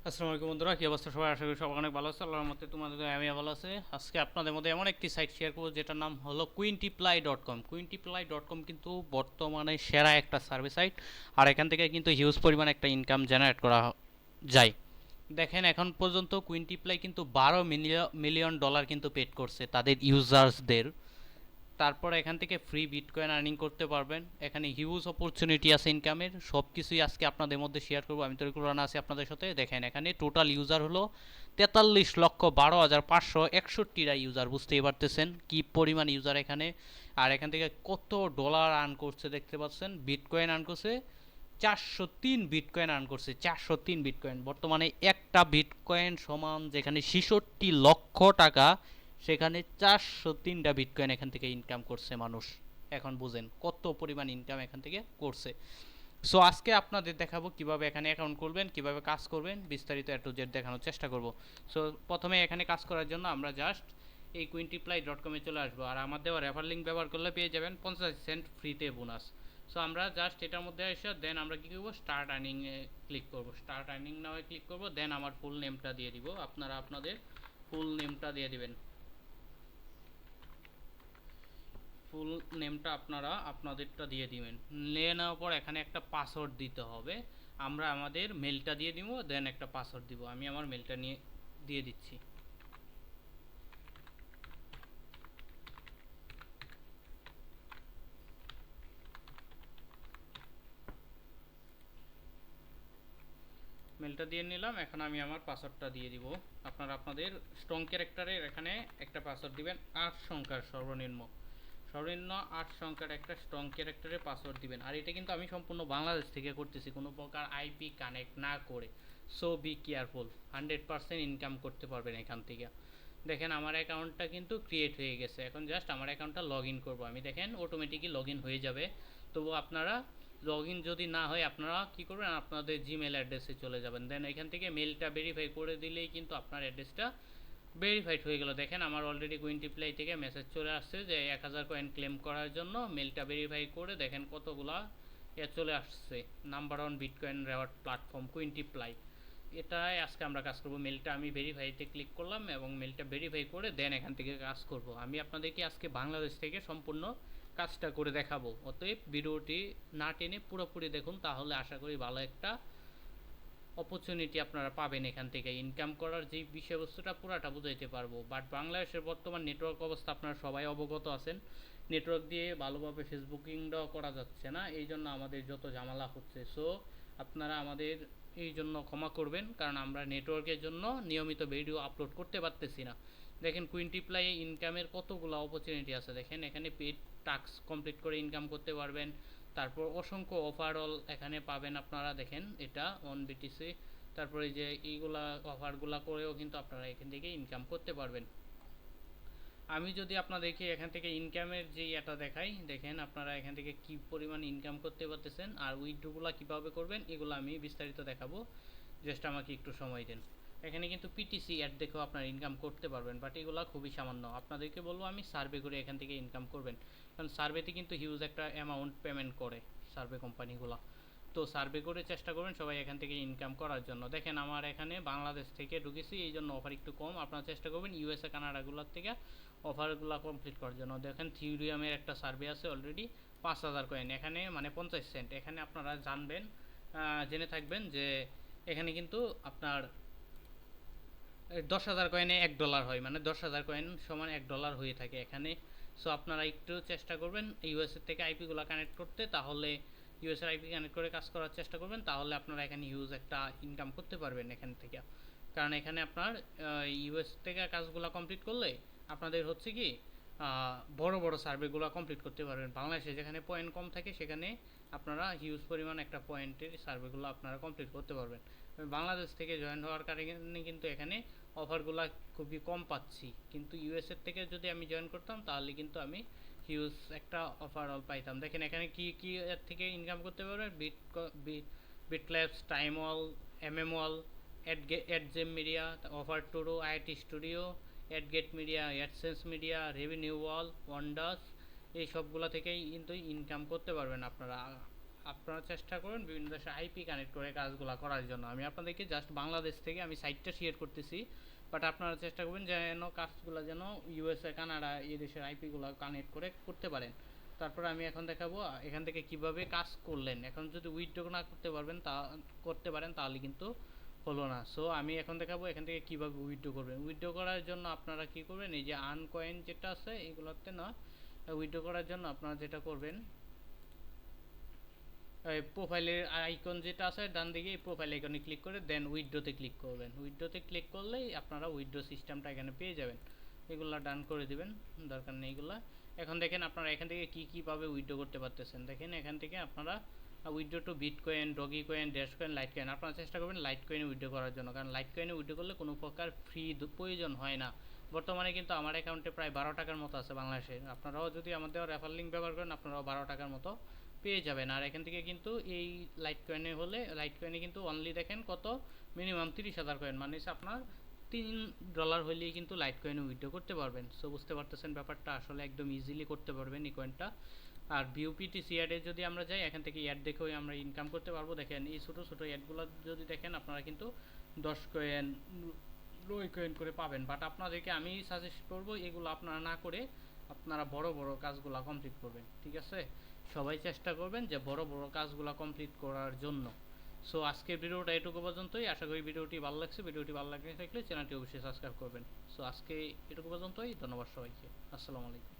আসসালামু আলাইকুম বন্ধুরা, কি অবস্থা সবাই? আশা করি সবাই অনেক ভালো আছে। আল্লাহর মধ্যে তোমাদের আমি ভালো আছি। আজকে আপনাদের মধ্যে এমন একটি সাইট শেয়ার করবো যেটার নাম হলো কুইন্টিপ্লাই.কম। কুইন্টিপ্লাই.কম কিন্তু বর্তমানে সেরা একটা সার্ভিস সাইট, আর এখান থেকে কিন্তু হিউজ পরিমাণ একটা ইনকাম জেনারেট করা যায়। দেখেন, এখন পর্যন্ত কুইন্টিপ্লাই কিন্তু 12 মিলিয়ন ডলার কিন্তু পেড করছে তাদের ইউজার্সদের। তারপর এখান থেকে ফ্রি বিটকয়েন আর্নিং করতে পারবেন। এখানে হিউজ অপরচুনিটি আছে ইনকামের। সব কিছুই আজকে আপনাদের মধ্যে শেয়ার করবো। আমি তরিকুল রানা আছি আপনাদের সাথে। দেখেন, এখানে টোটাল ইউজার হলো 43,12,561টা ইউজার। বুঝতেই পারতেছেন কি পরিমাণ ইউজার এখানে। আর এখান থেকে কত ডলার আর্ন করছে দেখতে পাচ্ছেন। বিটকয়েন আর্ন করছে 403 বিটকয়েন। 403 বিটকয়েন বর্তমানে একটা বিটকয়েন সমান যেখানে 66 লক্ষ টাকা, সেখানে 403টা বিটকয়েন এখান থেকে ইনকাম করছে মানুষ। এখন বুঝেন কত পরিমাণ ইনকাম এখান থেকে করছে। সো আজকে আপনাদের দেখাবো কিভাবে এখানে অ্যাকাউন্ট করবেন, কিভাবে কাজ করবেন, বিস্তারিত টু জেড দেখানোর চেষ্টা করব। সো প্রথমে এখানে কাজ করার জন্য আমরা জাস্ট এই কুইন্টিপ্লাই.কমে চলে আসবো, আর আমার দেওয়া রেফার লিঙ্ক ব্যবহার করলে পেয়ে যাবেন 50 সেন্ট ফ্রিতে বোনাস। সো আমরা জাস্ট এটার মধ্যে এসে দেন আমরা কী করবো, স্টার্ট আর্নিংয়ে ক্লিক করবো। স্টার্ট আর্নিং নামে ক্লিক করবো, দেন আমার ফুল নেমটা দিয়ে দিব। আপনারা আপনাদের ফুল নেমটা দিয়ে দিবেন। ফুল নেমটা আপনারা আপনাদেরটা দিয়ে দিবেন। নিয়ে নেওয়ার পর এখানে একটা পাসওয়ার্ড দিতে হবে। আমরা আমাদের মেলটা দিয়ে দিব, দেন একটা পাসওয়ার্ড দিব। আমি আমার মেলটা নিয়ে দিয়ে দিচ্ছি। মেলটা দিয়ে নিলাম। এখন আমি আমার পাসওয়ার্ডটা দিয়ে দিব। আপনারা আপনাদের স্ট্রং ক্যারেক্টারের এখানে একটা পাসওয়ার্ড দিবেন, 8 সংখ্যার সর্বনিম্ন। সর্বনিম্ন 8 সংখ্যার একটা স্ট্রং ক্যারেক্টারের পাসওয়ার্ড দিবেন। আর এটা কিন্তু আমি সম্পূর্ণ বাংলাদেশ থেকে করতেছি, কোনো প্রকার আইপি কানেক্ট না করে। So be careful. 100% ইনকাম করতে পারবেন এখান থেকে। দেখেন, আমার অ্যাকাউন্টটা কিন্তু ক্রিয়েট হয়ে গেছে। এখন জাস্ট আমার অ্যাকাউন্টটা লগ ইন করবো আমি। দেখেন অটোমেটিকই লগ ইন হয়ে যাবে। তবু আপনারা লগ ইন যদি না হয় আপনারা কী করবেন, আপনাদের জিমেল অ্যাড্রেসে চলে যাবেন। দেন এখান থেকে মেলটা ভেরিফাই করে দিলেই কিন্তু আপনার অ্যাড্রেসটা ভেরিফাইড হয়ে গেল। দেখেন আমার অলরেডি কুইন্টিপ্লাই থেকে মেসেজ চলে আসছে যে 1000 কয়েন ক্লেম করার জন্য। মেলটা ভেরিফাই করে দেখেন কতগুলা চলে আসছে। Number 1 bitcoin reward platform Cointiply. এটাই আজকে আমরা কাজ করব। মেলটা আমি ভেরিফাইতে ক্লিক করলাম এবং মেলটা ভেরিফাই করে দেন এখান থেকে কাজ করব। আমি আপনাদেরকে আজকে বাংলাদেশ থেকে সম্পূর্ণ কাজটা করে দেখাবো। অতএব ভিডিওটি না টেনে পুরোপুরি দেখুন, তাহলে আশা করি ভালো একটা অপরচুনিটি আপনারা পাবেন। এখান থেকে ইনকাম করার যে বিষয়বস্তুটা পুরাটা বুঝাইতে পারবো। বাট বাংলাদেশের বর্তমান নেটওয়ার্ক অবস্থা আপনারা সবাই অবগত আছেন। নেটওয়ার্ক দিয়ে ভালোভাবে ফেসবুকিংটাও করা যাচ্ছে না, এই জন্য আমাদের যত ঝামেলা হচ্ছে। সো আপনারা আমাদের এই জন্য ক্ষমা করবেন, কারণ আমরা নেটওয়ার্কের জন্য নিয়মিত ভিডিও আপলোড করতে পারতেছি না। দেখেন কুইন্টিপ্লাই ইনকামের কতগুলো অপরচুনিটি আছে। দেখেন এখানে পেড টাস্ক কমপ্লিট করে ইনকাম করতে পারবেন। তারপর অসংখ্য ওভারঅল এখানে পাবেন আপনারা। দেখেন এটা অন বিটিসি। তারপরে যে এইগুলা অফারগুলা করেও কিন্তু আপনারা এখান থেকে ইনকাম করতে পারবেন। আমি যদি আপনাদেরকে এখান থেকে ইনকামের যে এটা দেখাই, দেখেন আপনারা এখান থেকে কি পরিমাণ ইনকাম করতে পারতেছেন আর উইথড্রোগুলো কীভাবে করবেন এগুলো আমি বিস্তারিত দেখাবো। জাস্ট আমাকে একটু সময় দেন। এখানে কিন্তু পিটিসি অ্যাড দেখেও আপনারা ইনকাম করতে পারবেন, বাট এগুলো খুবই সামান্য। আপনাদেরকে বলবো আমি সার্ভে করে এখান থেকে ইনকাম করবেন, কারণ সার্ভেতে কিন্তু হিউজ একটা অ্যামাউন্ট পেমেন্ট করে সার্ভে কোম্পানিগুলো। তো সার্ভে করে চেষ্টা করবেন সবাই এখান থেকে ইনকাম করার জন্য। দেখেন আমার এখানে বাংলাদেশ থেকে ঢুকেছি, এই জন্য অফার একটু কম। আপনারা চেষ্টা করবেন ইউএসএ কানাডাগুলোর থেকে অফারগুলো কমপ্লিট করার জন্য। দেখেন থিউরিয়ামের একটা সার্ভে আছে অলরেডি 5000 কয়েন, এখানে মানে 50 সেন্ট। এখানে আপনারা জানবেন, জেনে থাকবেন যে এখানে কিন্তু আপনার 10,000 কয়েনে $1 হয়, মানে 10,000 কয়েন সমান $1 হয়ে থাকে এখানে। সো আপনারা একটু চেষ্টা করবেন ইউএসএ থেকে আইপিগুলো কানেক্ট করতে, তাহলে ইউএসএর আইপি কানেক্ট করে কাজ করার চেষ্টা করবেন, তাহলে আপনারা এখানে হিউজ একটা ইনকাম করতে পারবেন এখান থেকে। কারণ এখানে আপনার ইউএস থেকে কাজগুলো কমপ্লিট করলে আপনাদের হচ্ছে কি বড় বড় সার্ভেগুলো কমপ্লিট করতে পারবেন। বাংলাদেশে যেখানে পয়েন্ট কম থাকে সেখানে আপনারা হিউজ পরিমাণ একটা পয়েন্টের সার্ভেগুলো আপনারা কমপ্লিট করতে পারবেন। বাংলাদেশ থেকে জয়েন হওয়ার কারণে কিন্তু এখানে অফারগুলো খুবই কম পাচ্ছি, কিন্তু ইউএসএর থেকে যদি আমি জয়েন করতাম তাহলে কিন্তু আমি হিউজ একটা অফার পাইতাম। দেখেন এখানে কি কি এর থেকে ইনকাম করতে পারবেন। BitLabs, time wall, MM wall, AdGem media, offer Toro, IIT studio, adgate media, adsense media, revenue wall, Wannads, এই সবগুলো থেকেই কিন্তু ইনকাম করতে পারবেন আপনারা। আপনারা চেষ্টা করুন বিভিন্ন দেশের আইপি কানেক্ট করে কাজগুলো করার জন্য। আমি আপনাদেরকে জাস্ট বাংলাদেশ থেকে আমি সাইটটা শেয়ার করতেছি, বাট আপনারা চেষ্টা করবেন যেন কাজগুলো যেন ইউএসএ, কানাডা এই দেশের আইপিগুলো কানেক্ট করে করতে পারেন। তারপর আমি এখন দেখাবো এখান থেকে কিভাবে কাজ করলেন। এখন যদি উইথড্র না করতে পারেন তাহলে কিন্তু হলো না। সো আমি এখন দেখাবো এখান থেকে কিভাবে উইথড্র করবেন। উইথড্র করার জন্য আপনারা কি করবেন, এই যে আর্ন কয়েন যেটা আছে এগুলোতে না, উইথড্র করার জন্য আপনারা যেটা করবেন, প্রোফাইলের আইকন যেটা আছে ডান দিকে, এই প্রোফাইল আইকনে ক্লিক করে দেন উইথড্রোতে ক্লিক করবেন। উইথড্রোতে ক্লিক করলেই আপনারা উইথড্রো সিস্টেমটা এখানে পেয়ে যাবেন। এগুলা ডান করে দিবেন, দরকার নেই এগুলা। এখন দেখেন আপনারা এখান থেকে কীভাবে উইথড্রো করতে পারতেছেন। দেখেন এখান থেকে আপনারা withdraw to bitcoin, dogecoin, dash coin, litecoin, আপনারা চেষ্টা করবেন লাইট কয়েনে উইথড্রো করার জন্য, কারণ লাইট কয়েনে উইথড্রো করলে কোনো প্রকার ফ্রি প্রয়োজন হয় না। বর্তমানে কিন্তু আমার অ্যাকাউন্টে প্রায় 12 টাকার মতো আছে বাংলাদেশের। আপনারাও যদি আমাদের রেফার লিঙ্ক ব্যবহার করেন আপনারাও 12 টাকার মতো পেয়ে যাবেন। আর এখান থেকে কিন্তু এই লাইট কয়েনে হলে, লাইট কয়েনে কিন্তু অনলি দেখেন কত, মিনিমাম 30,000 কয়েন, মানে আপনার $3 হইলেই কিন্তু লাইট কয়েনে উইথড্র করতে পারবেন। সো বুঝতে পারতেছেন ব্যাপারটা, আসলে একদম ইজিলি করতে পারবেন এই কয়েনটা। আর বিউপিটিসি অ্যাডে যদি আমরা যাই, এখান থেকে অ্যাড দেখেও আমরা ইনকাম করতে পারবো। দেখেন এই ছোটো ছোটো অ্যাডগুলো যদি দেখেন আপনারা কিন্তু 10 কয়েন, 9 কয়েন করে পাবেন। বাট আপনাদেরকে আমি সাজেস্ট করবো এগুলো আপনারা না করে আপনারা বড় বড় কাজগুলো কমপ্লিট করবেন, ঠিক আছে? সবাই চেষ্টা করবেন যে বড় বড় কাজগুলো কমপ্লিট করার জন্য। সো আজকের ভিডিওটা এটুকু পর্যন্তই। আশা করি ভিডিওটি ভালো লাগছে। ভিডিওটি ভালো লাগলে থাকলে চ্যানেলটি অবশ্যই সাবস্ক্রাইব করবেন। সো আজকে এটুকু পর্যন্তই। ধন্যবাদ সবাইকে। আসসালামু আলাইকুম।